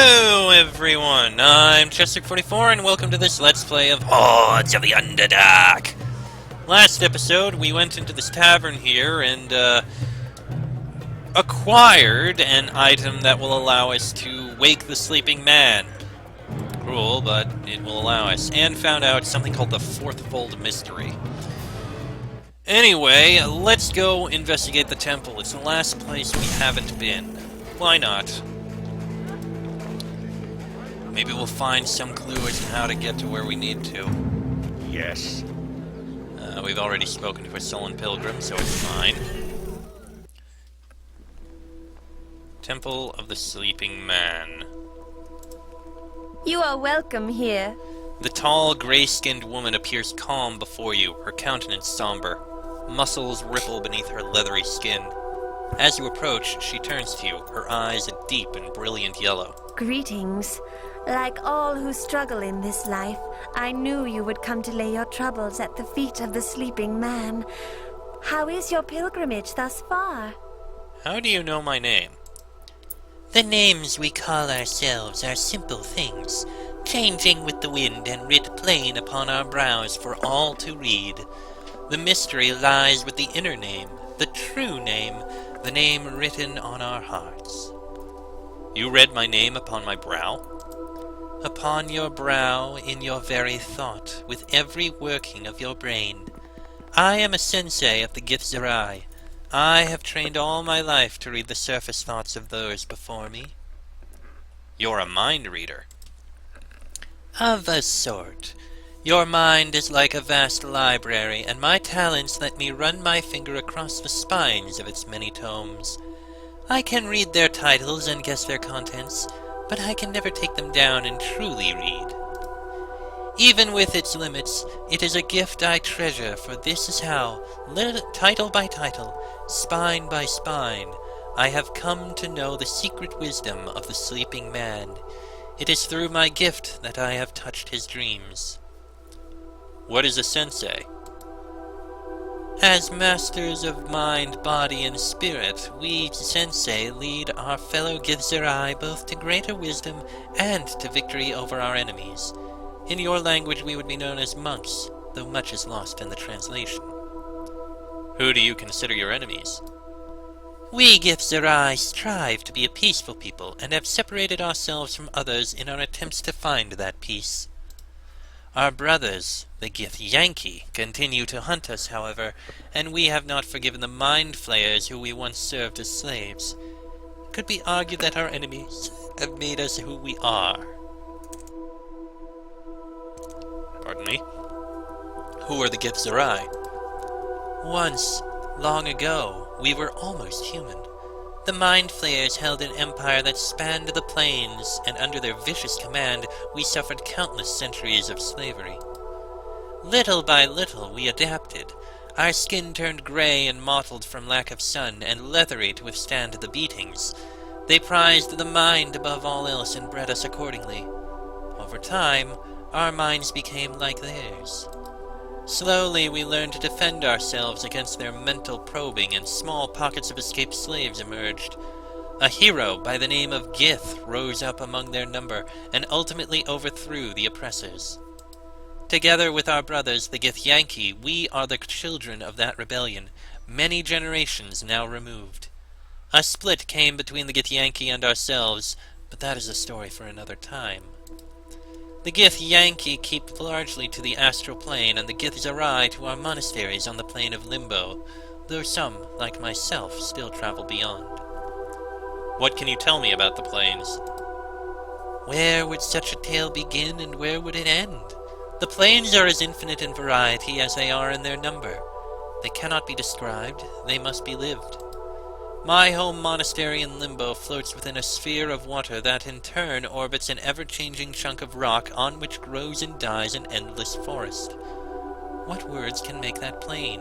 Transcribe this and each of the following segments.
Hello everyone, I'm Chester44 and welcome to this Let's Play of Hordes of the Underdark! Last episode, we went into this tavern here and, acquired an item that will allow us to wake the sleeping man. Cruel, but it will allow us. And found out something called the Fourthfold Mystery. Anyway, let's go investigate the temple. It's the last place we haven't been. Why not? Maybe we'll find some clue as to how to get to where we need to. Yes. We've already spoken to a sullen pilgrim, so it's fine. Temple of the Sleeping Man. You are welcome here. The tall, gray-skinned woman appears calm before you, her countenance somber. Muscles ripple beneath her leathery skin. As you approach, she turns to you, her eyes a deep and brilliant yellow. Greetings. Like all who struggle in this life, I knew you would come to lay your troubles at the feet of the sleeping man. How is your pilgrimage thus far? How do you know my name? The names we call ourselves are simple things, changing with the wind and writ plain upon our brows for all to read. The mystery lies with the inner name, the true name, the name written on our hearts. You read my name upon my brow? Upon your brow, in your very thought, with every working of your brain. I am a sensei of the Githzerai. I have trained all my life to read the surface thoughts of those before me. You're a mind reader. Of a sort. Your mind is like a vast library, and my talents let me run my finger across the spines of its many tomes. I can read their titles and guess their contents, but I can never take them down and truly read. Even with its limits, it is a gift I treasure, for this is how, title by title, spine by spine, I have come to know the secret wisdom of the sleeping man. It is through my gift that I have touched his dreams. What is a sensei? As masters of mind, body, and spirit, we sensei lead our fellow Githzerai both to greater wisdom and to victory over our enemies. In your language we would be known as monks, though much is lost in the translation. Who do you consider your enemies? We Githzerai strive to be a peaceful people, and have separated ourselves from others in our attempts to find that peace. Our brothers, the Githyanki, continue to hunt us, however, and we have not forgiven the mind flayers who we once served as slaves. It could be argued that our enemies have made us who we are. Pardon me? Who are the Githzerai? Once, long ago, we were almost human. The Mind Flayers held an empire that spanned the plains, and under their vicious command, we suffered countless centuries of slavery. Little by little, we adapted. Our skin turned gray and mottled from lack of sun, and leathery to withstand the beatings. They prized the mind above all else and bred us accordingly. Over time, our minds became like theirs. Slowly, we learned to defend ourselves against their mental probing, and small pockets of escaped slaves emerged. A hero by the name of Gith rose up among their number, and ultimately overthrew the oppressors. Together with our brothers, the Githyanki, we are the children of that rebellion, many generations now removed. A split came between the Githyanki and ourselves, but that is a story for another time. The Githyanki keep largely to the astral plane, and the Githzerai to our monasteries on the plane of Limbo, though some, like myself, still travel beyond. What can you tell me about the planes? Where would such a tale begin, and where would it end? The planes are as infinite in variety as they are in their number. They cannot be described, they must be lived. My home monastery in Limbo floats within a sphere of water that in turn orbits an ever-changing chunk of rock on which grows and dies an endless forest. What words can make that plain?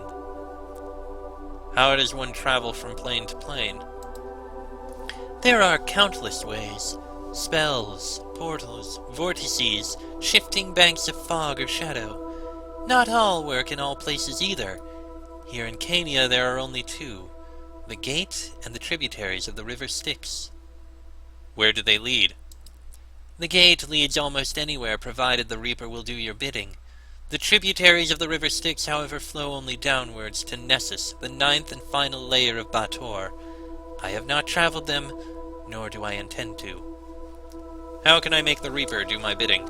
How does one travel from plane to plane? There are countless ways. Spells, portals, vortices, shifting banks of fog or shadow. Not all work in all places either. Here in Cania there are only two. The gate and the tributaries of the river Styx. Where do they lead? The gate leads almost anywhere, provided the Reaper will do your bidding. The tributaries of the River Styx, however, flow only downwards to Nessus, the ninth and final layer of Bator. I have not traveled them, nor do I intend to. How can I make the Reaper do my bidding?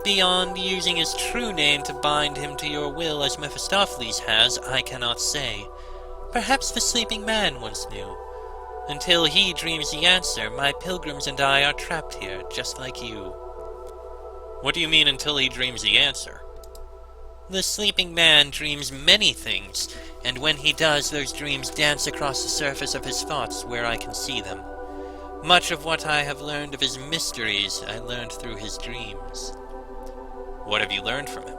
Beyond using his true name to bind him to your will as Mephistopheles has, I cannot say. Perhaps the sleeping man once knew. Until he dreams the answer, my pilgrims and I are trapped here, just like you. What do you mean, until he dreams the answer? The sleeping man dreams many things, and when he does, those dreams dance across the surface of his thoughts where I can see them. Much of what I have learned of his mysteries, I learned through his dreams. What have you learned from him?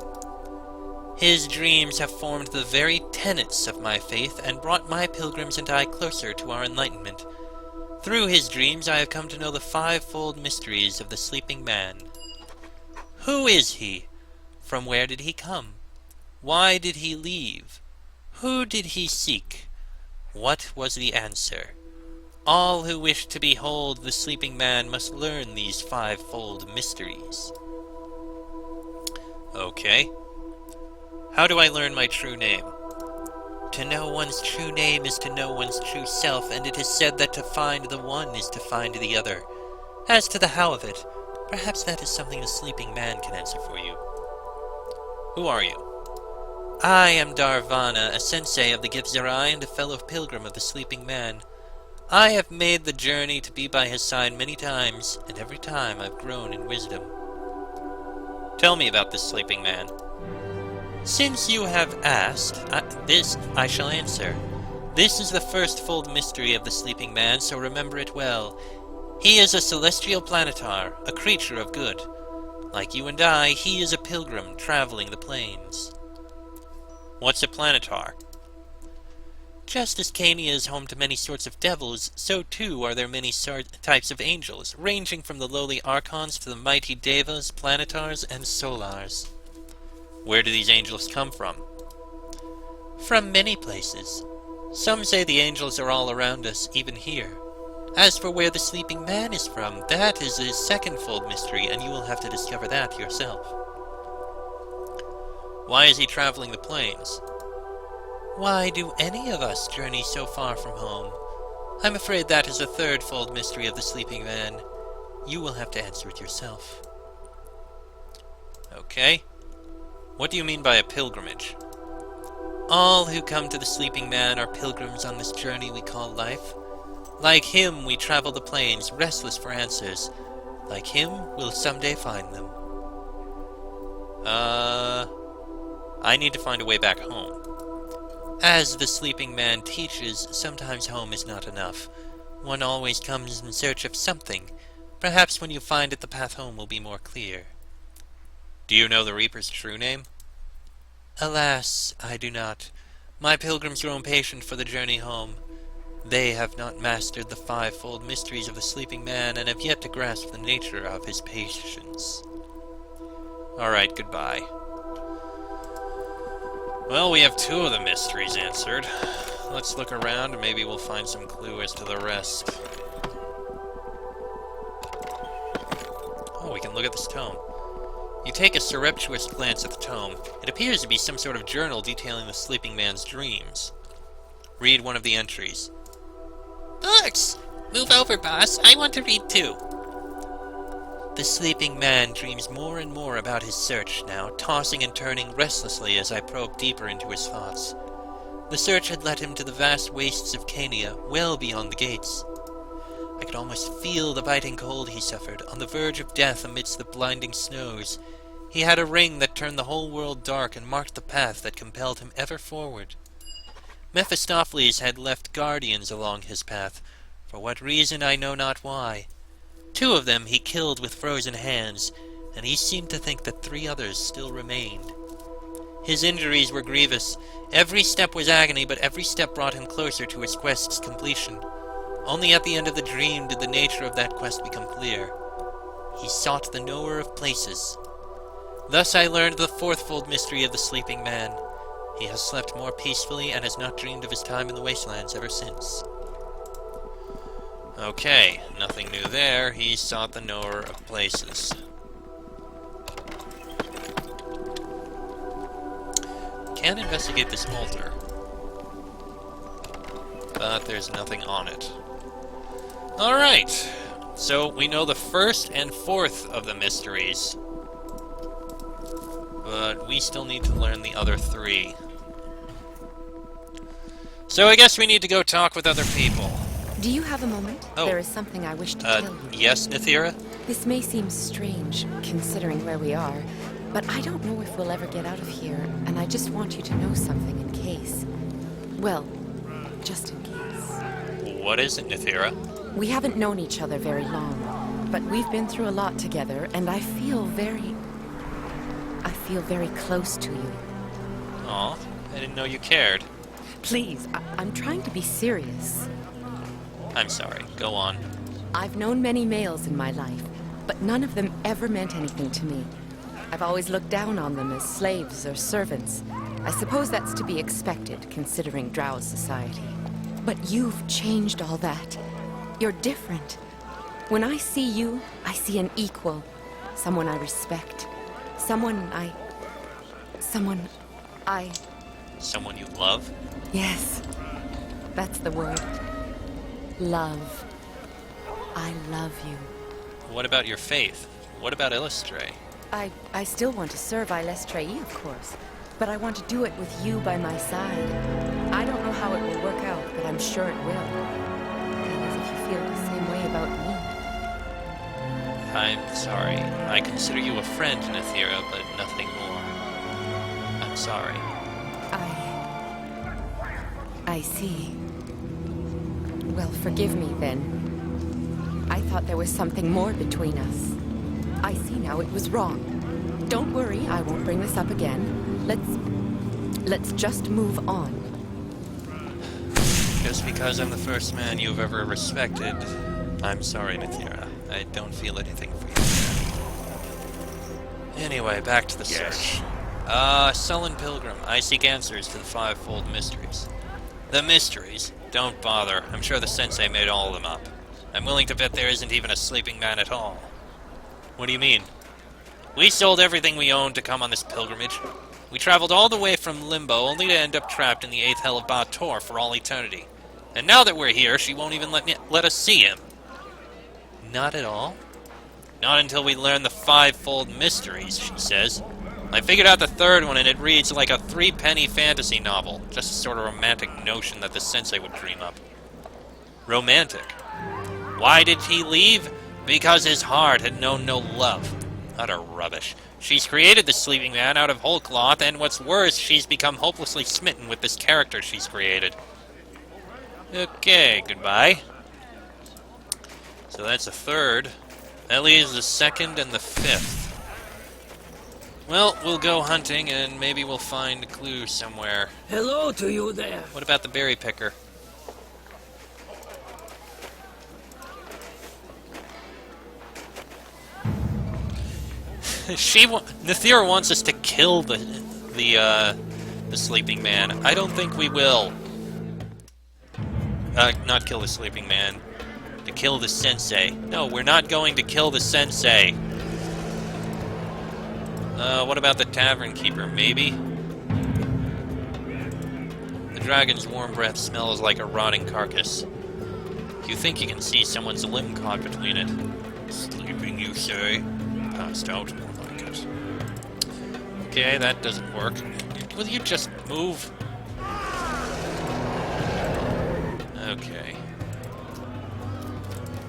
His dreams have formed the very tenets of my faith and brought my pilgrims and I closer to our enlightenment. Through his dreams I have come to know the fivefold mysteries of the sleeping man. Who is he? From where did he come? Why did he leave? Who did he seek? What was the answer? All who wish to behold the sleeping man must learn these fivefold mysteries. Okay. How do I learn my true name? To know one's true name is to know one's true self, and it is said that to find the one is to find the other. As to the how of it, perhaps that is something the sleeping man can answer for you. Who are you? I am Darvana, a sensei of the Githzerai and a fellow pilgrim of the sleeping man. I have made the journey to be by his side many times, and every time I've grown in wisdom. Tell me about this sleeping man. Since you have asked, this I shall answer. This is the first fold mystery of the sleeping man, so remember it well. He is a celestial planetar, a creature of good. Like you and I, he is a pilgrim traveling the plains. What's a planetar? Just as Cania is home to many sorts of devils, so too are there many types of angels, ranging from the lowly archons to the mighty devas, planetars, and solars. Where do these angels come from? From many places. Some say the angels are all around us, even here. As for where the sleeping man is from, that is his second-fold mystery, and you will have to discover that yourself. Why is he traveling the plains? Why do any of us journey so far from home? I'm afraid that is a third-fold mystery of the sleeping man. You will have to answer it yourself. Okay. What do you mean by a pilgrimage? All who come to the sleeping man are pilgrims on this journey we call life. Like him, we travel the plains, restless for answers. Like him, we'll someday find them. I need to find a way back home. As the sleeping man teaches, sometimes home is not enough. One always comes in search of something. Perhaps when you find it, the path home will be more clear. Do you know the Reaper's true name? Alas, I do not. My pilgrims grow impatient for the journey home. They have not mastered the fivefold mysteries of the sleeping man and have yet to grasp the nature of his patience. Alright, goodbye. Well, we have two of the mysteries answered. Let's look around and maybe we'll find some clue as to the rest. Oh, we can look at this tome. You take a surreptitious glance at the tome. It appears to be some sort of journal detailing the sleeping man's dreams. Read one of the entries. Books! Move over, boss. I want to read too. The sleeping man dreams more and more about his search now, tossing and turning restlessly as I probe deeper into his thoughts. The search had led him to the vast wastes of Cania, well beyond the gates. I could almost feel the biting cold he suffered, on the verge of death amidst the blinding snows. He had a ring that turned the whole world dark and marked the path that compelled him ever forward. Mephistopheles had left guardians along his path, for what reason I know not why. 2 of them he killed with frozen hands, and he seemed to think that 3 others still remained. His injuries were grievous. Every step was agony, but every step brought him closer to his quest's completion. Only at the end of the dream did the nature of that quest become clear. He sought the knower of places. Thus I learned the 4th-fold mystery of the sleeping man. He has slept more peacefully and has not dreamed of his time in the wastelands ever since. Okay, nothing new there. He sought the knower of places. Can't investigate this altar. But there's nothing on it. Alright, so we know the first and fourth of the mysteries. But we still need to learn the other three. So I guess we need to go talk with other people. Do you have a moment? Oh. There is something I wish to tell you. Yes, Nithira? This may seem strange, considering where we are, but I don't know if we'll ever get out of here, and I just want you to know something in case. Well, just in case. What is it, Nithira? We haven't known each other very long, but we've been through a lot together, and I feel very close to you. Aw, I didn't know you cared. Please, I'm trying to be serious. I'm sorry, go on. I've known many males in my life, but none of them ever meant anything to me. I've always looked down on them as slaves or servants. I suppose that's to be expected, considering Drow's society. But you've changed all that. You're different. When I see you, I see an equal. Someone I respect. Someone you love? Yes. That's the word. Love. I love you. What about your faith? What about Illustre? I still want to serve Illustrae, of course. But I want to do it with you by my side. I don't know how it will work out, but I'm sure it will. As if you feel the same way about me. I'm sorry. I consider you a friend, Nithira, but nothing more. I'm sorry. I see. Well, forgive me then. I thought there was something more between us. I see now it was wrong. Don't worry, I won't bring this up again. Let's just move on. Just because I'm the first man you've ever respected, I'm sorry, Nithira. I don't feel anything for you. Anyway, back to the search. Sullen Pilgrim, I seek answers to the fivefold mysteries. The mysteries? Don't bother. I'm sure the sensei made all of them up. I'm willing to bet there isn't even a sleeping man at all. What do you mean? We sold everything we owned to come on this pilgrimage. We traveled all the way from Limbo only to end up trapped in the 8th hell of Bator for all eternity. And now that we're here, she won't even let us see him. Not at all? Not until we learn the fivefold mysteries, she says. I figured out the third one, and it reads like a three-penny fantasy novel. Just a sort of romantic notion that the sensei would dream up. Romantic? Why did he leave? Because his heart had known no love. Utter rubbish. She's created the sleeping man out of whole cloth, and what's worse, she's become hopelessly smitten with this character she's created. Okay, goodbye. So that's the third. That leaves the second and the fifth. Well, we'll go hunting, and maybe we'll find a clue somewhere. Hello to you there. What about the berry picker? Nithira wants us to kill the sleeping man. I don't think we will. Not kill the sleeping man. To kill the sensei. No, we're not going to kill the sensei. What about the tavern keeper? Maybe? The dragon's warm breath smells like a rotting carcass. You think you can see someone's limb caught between it. Sleeping, you say? Passed out, more like it. Okay, that doesn't work. Will you just move? Okay.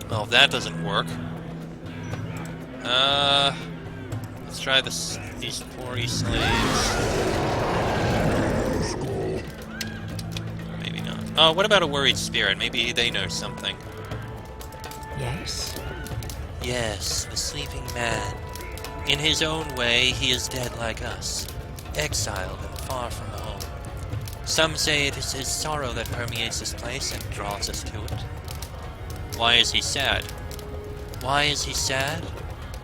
Well, if that doesn't work... let's try these poor slaves. Maybe not. Oh, what about a worried spirit? Maybe they know something. Yes? Yes, the sleeping man. In his own way, he is dead like us, exiled and far from home. Some say it is his sorrow that permeates this place and draws us to it. Why is he sad? Why is he sad?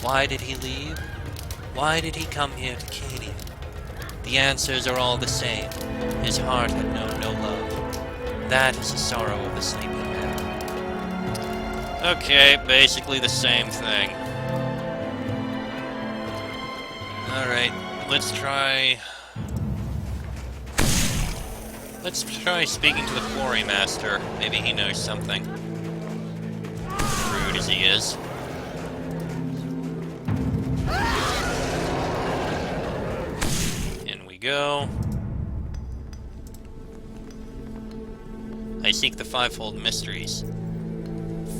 Why did he leave? Why did he come here to Cadia? The answers are all the same. His heart had known no love. That is the sorrow of the sleeping man. Okay, basically the same thing. Alright, let's try speaking to the Quarry Master. Maybe he knows something. Rude as he is. In we go. I seek the fivefold mysteries.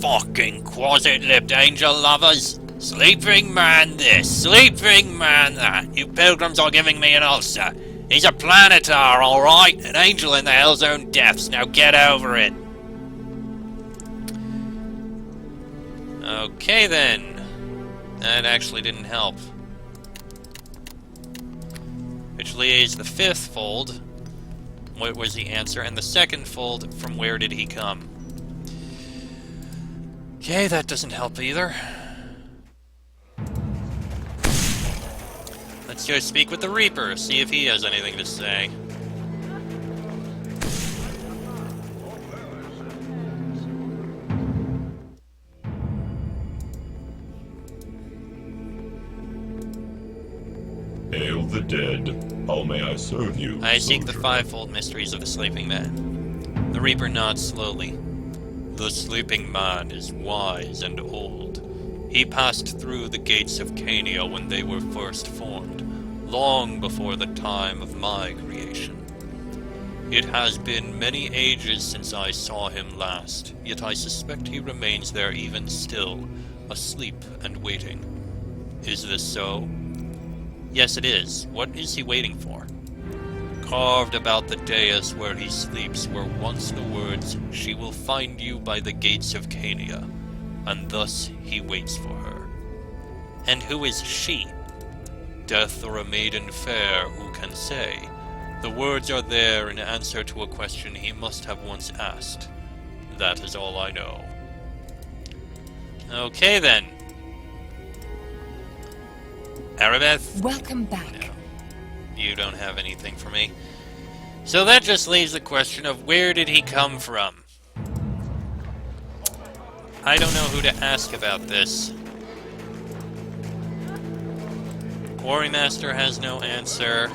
Fucking quasit-lipped angel lovers! Sleeping man this, sleeping man that. You pilgrims are giving me an ulcer. He's a planetar, alright? An angel in the hell's own depths. Now get over it. Okay then. That actually didn't help. Which leaves the fifth fold. What was the answer? And the second fold, from where did he come? Okay, that doesn't help either. Let's go speak with the Reaper, see if he has anything to say. Hail the dead. How may I serve you? I seek the soldier? fivefold mysteries of the sleeping man. The Reaper nods slowly. The sleeping man is wise and old. He passed through the gates of Cania when they were first formed, long before the time of my creation. It has been many ages since I saw him last, yet I suspect he remains there even still, asleep and waiting. Is this so? Yes, it is. What is he waiting for? Carved about the dais where he sleeps were once the words, "She will find you by the gates of Cania," and thus he waits for her. And who is she? Death or a maiden fair, who can say? The words are there in answer to a question he must have once asked. That is all I know. Okay then. Arabeth? Welcome back. No. You don't have anything for me. So that just leaves the question of where did he come from? I don't know who to ask about this. Quarrymaster has no answer.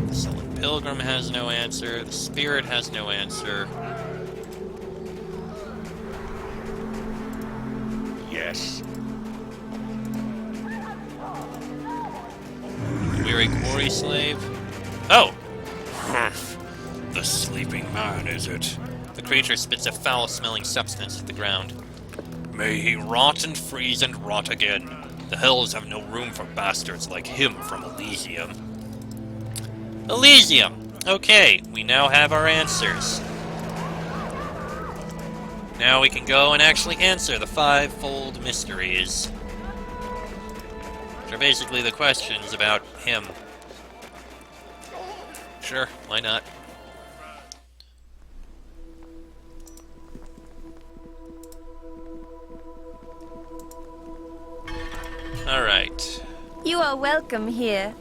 The Sullen Pilgrim has no answer. The Spirit has no answer. Yes. Weary quarry slave. Oh! The sleeping man, is it? The creature spits a foul-smelling substance at the ground. May he rot and freeze and rot again. The hells have no room for bastards like him from Elysium. Elysium! Okay, we now have our answers. Now we can go and actually answer the fivefold mysteries. Which are basically the questions about him. Sure, why not? Alright. You are welcome here.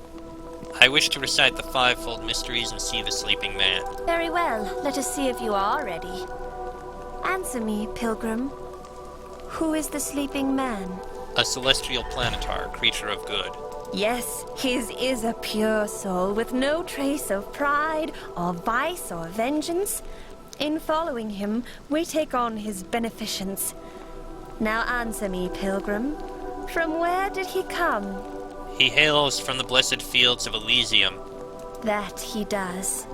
I wish to recite the fivefold mysteries and see the sleeping man. Very well. Let us see if you are ready. Answer me, pilgrim. Who is the sleeping man? A celestial planetar, creature of good. Yes, his is a pure soul with no trace of pride or vice or vengeance. In following him, we take on his beneficence. Now answer me, pilgrim. From where did he come? He hails from the blessed fields of Elysium. That he does.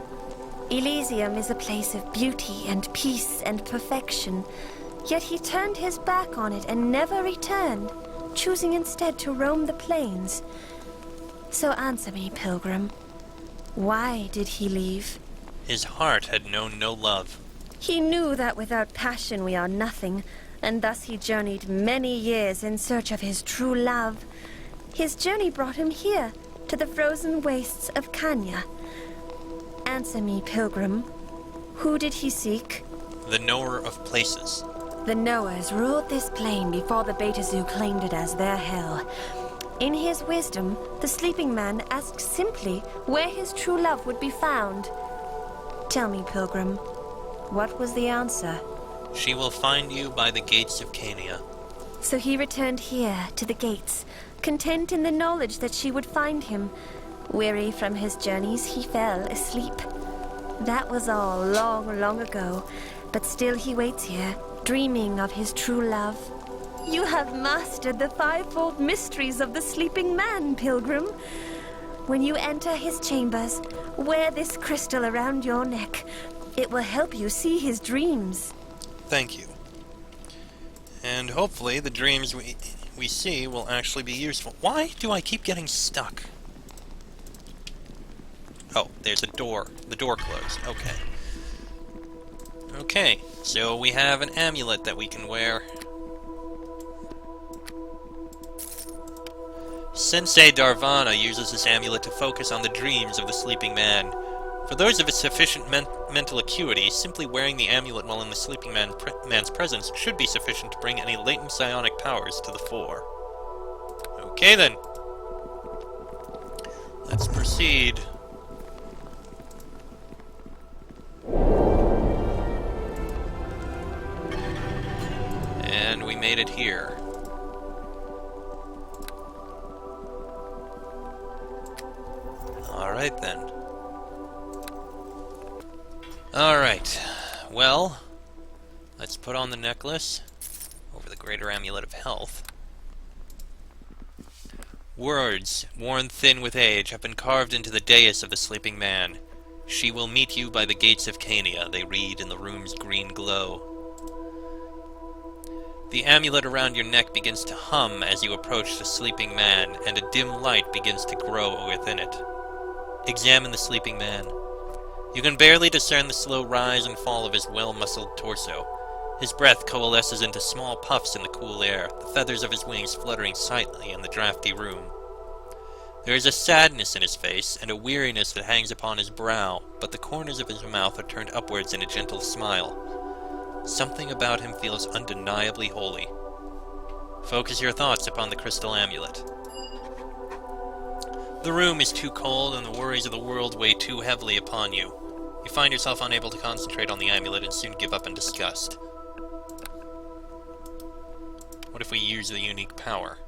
Elysium is a place of beauty and peace and perfection. Yet he turned his back on it and never returned, choosing instead to roam the plains. So answer me, pilgrim. Why did he leave? His heart had known no love. He knew that without passion we are nothing, and thus he journeyed many years in search of his true love. His journey brought him here, to the frozen wastes of Cania. Answer me, pilgrim. Who did he seek? The knower of places. The Knowers ruled this plane before the Beta Zoo claimed it as their hell. In his wisdom, the sleeping man asked simply where his true love would be found. Tell me, pilgrim, what was the answer? She will find you by the gates of Cania. So he returned here, to the gates, content in the knowledge that she would find him. Weary from his journeys, he fell asleep. That was all long, long ago, but still he waits here, dreaming of his true love. You have mastered the fivefold mysteries of the sleeping man, pilgrim. When you enter his chambers, wear this crystal around your neck. It will help you see his dreams. Thank you. And hopefully the dreams we see will actually be useful. Why do I keep getting stuck? Oh, there's a door. The door closed. Okay. Okay, so we have an amulet that we can wear. Sensei Darvana uses this amulet to focus on the dreams of the sleeping man. For those of sufficient mental acuity, simply wearing the amulet while in the sleeping man's presence should be sufficient to bring any latent psionic powers to the fore. Okay then. Let's proceed. And we made it here. Alright then. Alright. Well, let's put on the necklace over the greater amulet of health. Words, worn thin with age, have been carved into the dais of the sleeping man. She will meet you by the gates of Cania, they read in the room's green glow. The amulet around your neck begins to hum as you approach the sleeping man, and a dim light begins to grow within it. Examine the sleeping man. You can barely discern the slow rise and fall of his well-muscled torso. His breath coalesces into small puffs in the cool air, the feathers of his wings fluttering silently in the drafty room. There is a sadness in his face, and a weariness that hangs upon his brow, but the corners of his mouth are turned upwards in a gentle smile. Something about him feels undeniably holy. Focus your thoughts upon the crystal amulet. The room is too cold, and the worries of the world weigh too heavily upon you. You find yourself unable to concentrate on the amulet and soon give up in disgust. What if we use the unique power?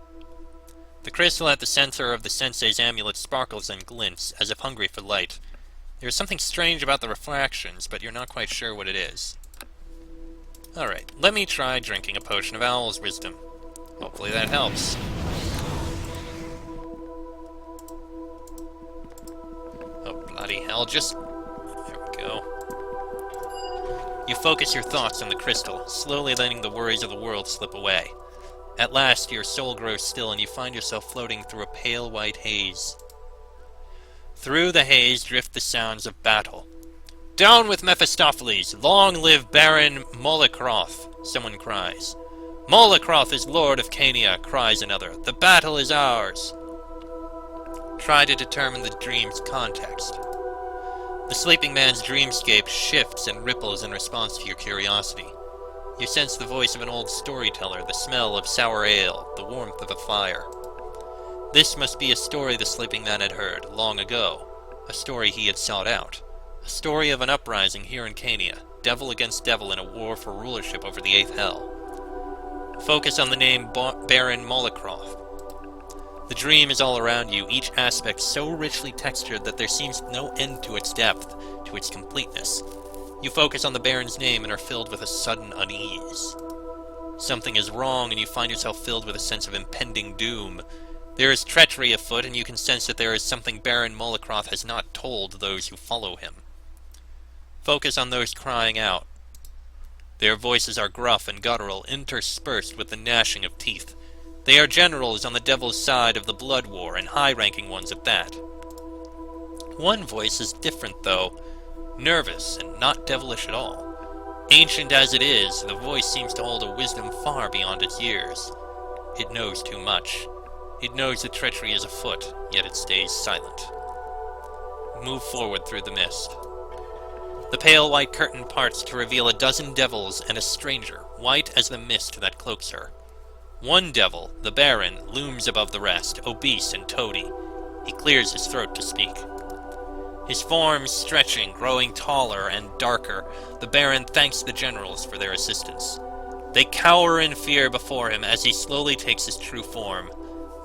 The crystal at the center of the sensei's amulet sparkles and glints, as if hungry for light. There is something strange about the refractions, but you're not quite sure what it is. Alright, let me try drinking a potion of Owl's Wisdom. Hopefully that helps. Oh, bloody hell, just... There we go. You focus your thoughts on the crystal, slowly letting the worries of the world slip away. At last, your soul grows still, and you find yourself floating through a pale white haze. Through the haze drift the sounds of battle. "Down with Mephistopheles! Long live Baron Molekroth!" someone cries. "Molekroth is Lord of Cania!" cries another. "The battle is ours!" Try to determine the dream's context. The sleeping man's dreamscape shifts and ripples in response to your curiosity. You sense the voice of an old storyteller, the smell of sour ale, the warmth of a fire. This must be a story the sleeping man had heard, long ago. A story he had sought out. A story of an uprising here in Cania, devil against devil in a war for rulership over the Eighth Hell. Focus on the name Baron Molekroth. The dream is all around you, each aspect so richly textured that there seems no end to its depth, to its completeness. You focus on the Baron's name and are filled with a sudden unease. Something is wrong, and you find yourself filled with a sense of impending doom. There is treachery afoot, and you can sense that there is something Baron Molekroth has not told those who follow him. Focus on those crying out. Their voices are gruff and guttural, interspersed with the gnashing of teeth. They are generals on the devil's side of the blood war, and high-ranking ones at that. One voice is different, though. Nervous, and not devilish at all. Ancient as it is, the voice seems to hold a wisdom far beyond its years. It knows too much. It knows that treachery is afoot, yet it stays silent. Move forward through the mist. The pale white curtain parts to reveal a dozen devils and a stranger, white as the mist that cloaks her. One devil, the Baron, looms above the rest, obese and toady. He clears his throat to speak. His form stretching, growing taller and darker, the Baron thanks the generals for their assistance. They cower in fear before him as he slowly takes his true form,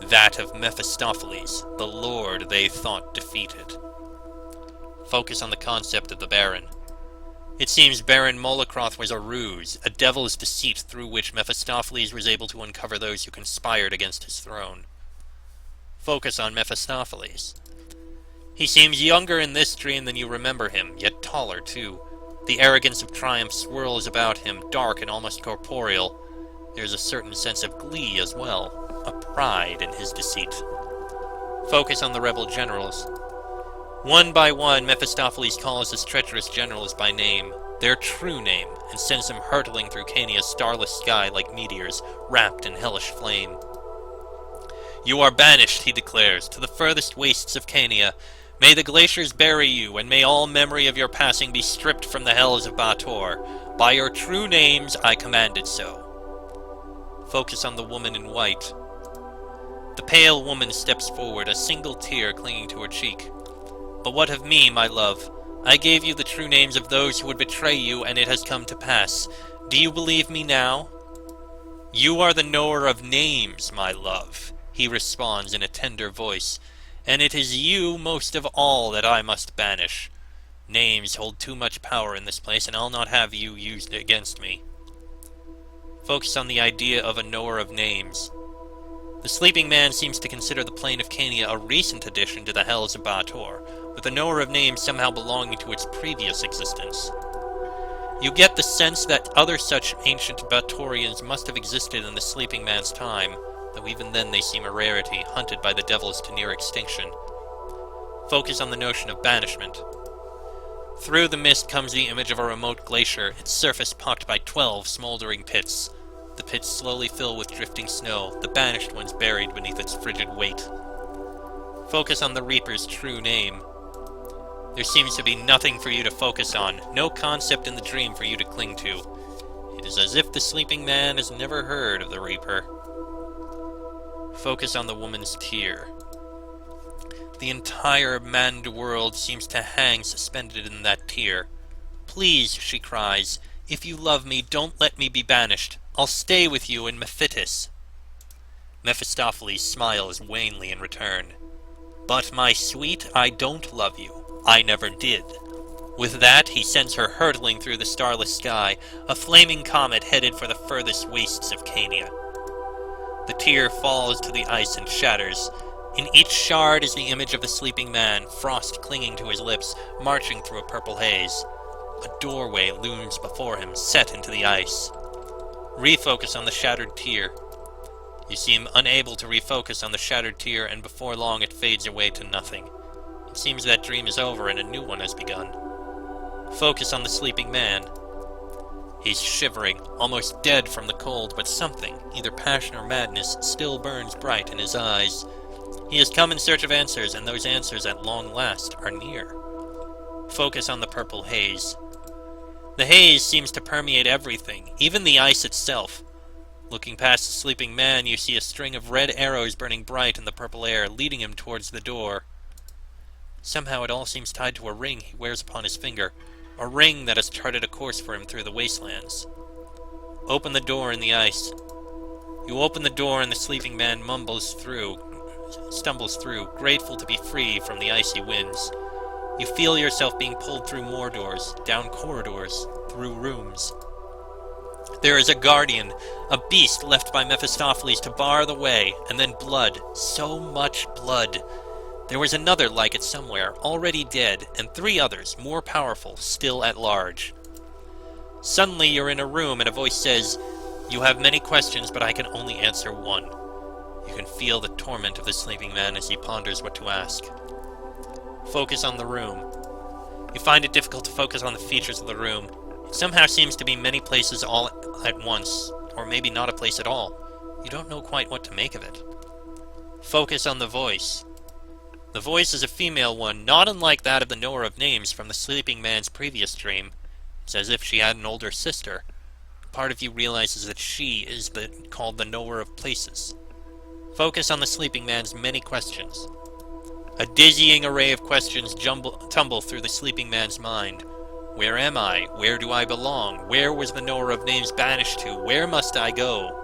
that of Mephistopheles, the lord they thought defeated. Focus on the concept of the Baron. It seems Baron Molocroth was a ruse, a devil's deceit through which Mephistopheles was able to uncover those who conspired against his throne. Focus on Mephistopheles. He seems younger in this dream than you remember him, yet taller too. The arrogance of triumph swirls about him, dark and almost corporeal. There's a certain sense of glee as well, a pride in his deceit. Focus on the rebel generals. One by one, Mephistopheles calls his treacherous generals by name, their true name, and sends them hurtling through Cania's starless sky like meteors, wrapped in hellish flame. You are banished, he declares, to the furthest wastes of Cania. May the glaciers bury you, and may all memory of your passing be stripped from the hells of Baator. By your true names, I command it so. Focus on the woman in white. The pale woman steps forward, a single tear clinging to her cheek. But what of me, my love? I gave you the true names of those who would betray you, and it has come to pass. Do you believe me now? You are the knower of names, my love, he responds in a tender voice. And it is you most of all that I must banish. Names hold too much power in this place, and I'll not have you used against me. Focus on the idea of a knower of names. The sleeping man seems to consider the plane of Cania a recent addition to the hells of Baator, with the knower of names somehow belonging to its previous existence. You get the sense that other such ancient Baatorians must have existed in the sleeping man's time, though even then they seem a rarity, hunted by the devils to near extinction. Focus on the notion of banishment. Through the mist comes the image of a remote glacier, its surface pocked by 12 smoldering pits. The pits slowly fill with drifting snow, the banished ones buried beneath its frigid weight. Focus on the Reaper's true name. There seems to be nothing for you to focus on, no concept in the dream for you to cling to. It is as if the sleeping man has never heard of the Reaper. Focus on the woman's tear. The entire manned world seems to hang suspended in that tear. Please, she cries, if you love me, don't let me be banished. I'll stay with you in Mephitis. Mephistopheles smiles wanly in return. But, my sweet, I don't love you. I never did. With that, he sends her hurtling through the starless sky, a flaming comet headed for the furthest wastes of Cania. The tear falls to the ice and shatters. In each shard is the image of the sleeping man, frost clinging to his lips, marching through a purple haze. A doorway looms before him, set into the ice. Refocus on the shattered tear. You seem unable to refocus on the shattered tear, and before long it fades away to nothing. It seems that dream is over and a new one has begun. Focus on the sleeping man. He's shivering, almost dead from the cold, but something, either passion or madness, still burns bright in his eyes. He has come in search of answers, and those answers at long last are near. Focus on the purple haze. The haze seems to permeate everything, even the ice itself. Looking past the sleeping man, you see a string of red arrows burning bright in the purple air, leading him towards the door. Somehow it all seems tied to a ring he wears upon his finger, a ring that has charted a course for him through the wastelands. Open the door in the ice. You open the door and the sleeping man stumbles through, grateful to be free from the icy winds. You feel yourself being pulled through more doors, down corridors, through rooms. There is a guardian, a beast left by Mephistopheles to bar the way, and then blood, so much blood. There was another like it somewhere, already dead, and 3 others, more powerful, still at large. Suddenly you're in a room and a voice says, "You have many questions, but I can only answer one." You can feel the torment of the sleeping man as he ponders what to ask. Focus on the room. You find it difficult to focus on the features of the room. It somehow seems to be many places all at once, or maybe not a place at all. You don't know quite what to make of it. Focus on the voice. The voice is a female one, not unlike that of the knower of names from the sleeping man's previous dream. It's as if she had an older sister. Part of you realizes that she is called the knower of places. Focus on the sleeping man's many questions. A dizzying array of questions tumble through the sleeping man's mind. Where am I? Where do I belong? Where was the knower of names banished to? Where must I go?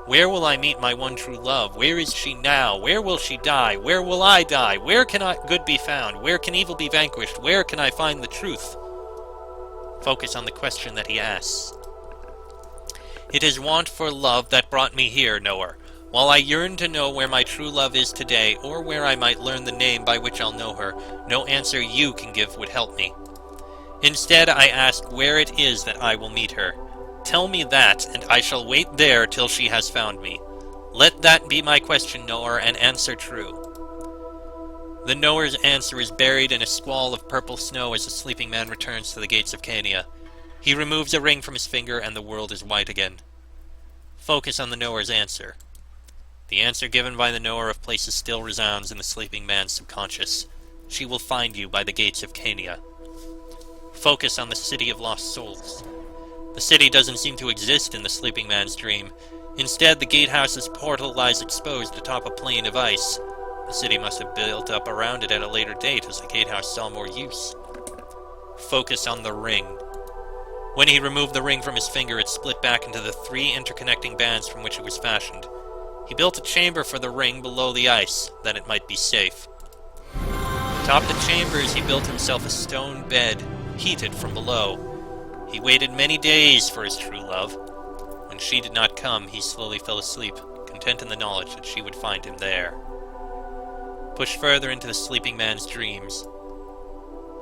Where will I meet my one true love? Where is she now? Where will she die? Where will I die? Where can good be found? Where can evil be vanquished? Where can I find the truth? Focus on the question that he asks. It is want for love that brought me here, knower. While I yearn to know where my true love is today, or where I might learn the name by which I'll know her, no answer you can give would help me. Instead, I ask where it is that I will meet her. Tell me that, and I shall wait there till she has found me. Let that be my question, knower, and answer true. The knower's answer is buried in a squall of purple snow as the sleeping man returns to the gates of Cania. He removes a ring from his finger, and the world is white again. Focus on the knower's answer. The answer given by the knower of places still resounds in the sleeping man's subconscious. She will find you by the gates of Cania. Focus on the city of lost souls. The city doesn't seem to exist in the sleeping man's dream. Instead, the gatehouse's portal lies exposed atop a plain of ice. The city must have built up around it at a later date as the gatehouse saw more use. Focus on the ring. When he removed the ring from his finger, it split back into the 3 interconnecting bands from which it was fashioned. He built a chamber for the ring below the ice, that it might be safe. Atop the chambers, he built himself a stone bed, heated from below. He waited many days for his true love. When she did not come, he slowly fell asleep, content in the knowledge that she would find him there. Push further into the sleeping man's dreams.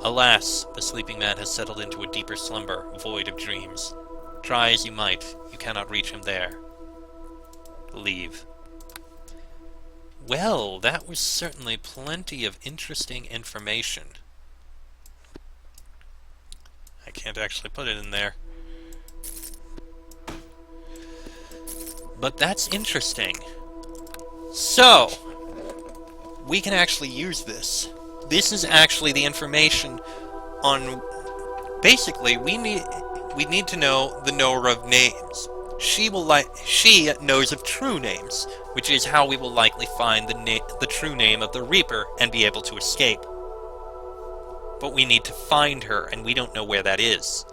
Alas, the sleeping man has settled into a deeper slumber, void of dreams. Try as you might, you cannot reach him there. Leave. Well, that was certainly plenty of interesting information. I can't actually put it in there. But that's interesting. So, we can actually use this. This is actually the information on... Basically, we need to know the knower of names. She knows of true names, which is how we will likely find the true name of the Reaper and be able to escape. But we need to find her, and we don't know where that is.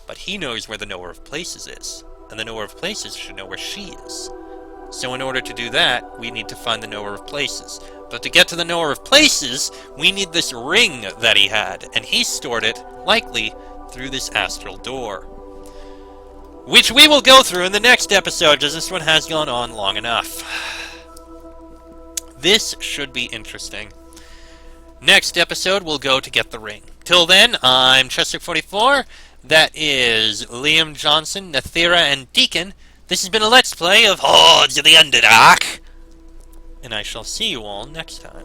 But he knows where the knower of places is, and the knower of places should know where she is. So in order to do that, we need to find the knower of places. But to get to the knower of places, we need this ring that he had, and he stored it, likely, through this astral door. Which we will go through in the next episode, as this one has gone on long enough. This should be interesting. Next episode, we'll go to get the ring. Till then, I'm Chester44. That is Liam Johnson, Nathira, and Deacon. This has been a Let's Play of Hordes of the Underdark. And I shall see you all next time.